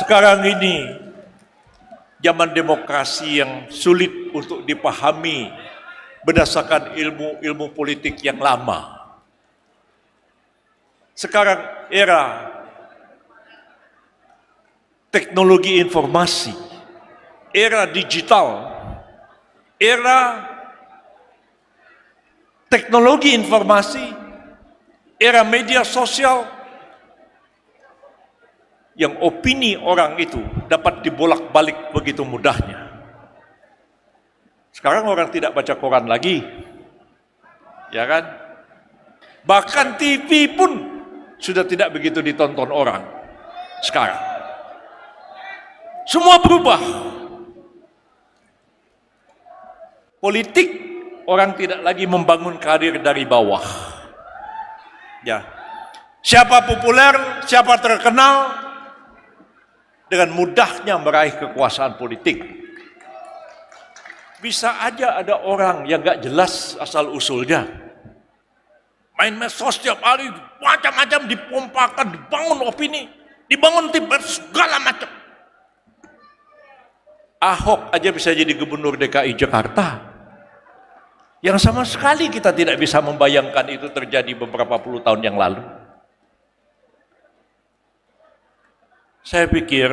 Sekarang ini zaman demokrasi yang sulit untuk dipahami berdasarkan ilmu politik yang lama. Sekarang era teknologi informasi, era digital, era teknologi informasi, era media sosial, yang opini orang itu dapat dibolak-balik begitu mudahnya. Sekarang orang tidak baca koran lagi, ya kan? Bahkan TV pun sudah tidak begitu ditonton orang sekarang. Semua berubah. Politik, orang tidak lagi membangun karir dari bawah. Ya, siapa populer, siapa terkenal, dengan mudahnya meraih kekuasaan politik. Bisa aja ada orang yang gak jelas asal-usulnya, main medsos setiap hari, macam-macam dipompakan, dibangun opini, dibangun tim, segala macam. Ahok aja bisa jadi gubernur DKI Jakarta, yang sama sekali kita tidak bisa membayangkan itu terjadi beberapa puluh tahun yang lalu. Saya pikir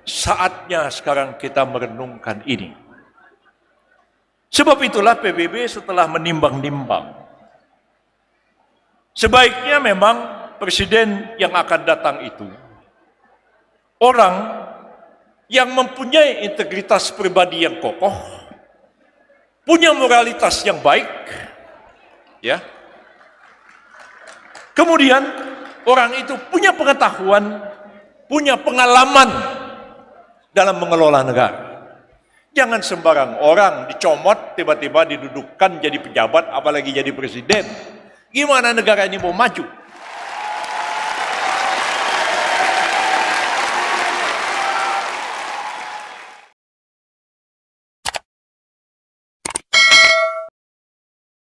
saatnya sekarang kita merenungkan ini. Sebab itulah PBB setelah menimbang-nimbang, sebaiknya memang presiden yang akan datang itu orang yang mempunyai integritas pribadi yang kokoh, punya moralitas yang baik, ya. Kemudian orang itu punya pengetahuan, punya pengalaman dalam mengelola negara. Jangan sembarang orang dicomot, tiba-tiba didudukkan jadi pejabat, apalagi jadi presiden. Gimana negara ini mau maju?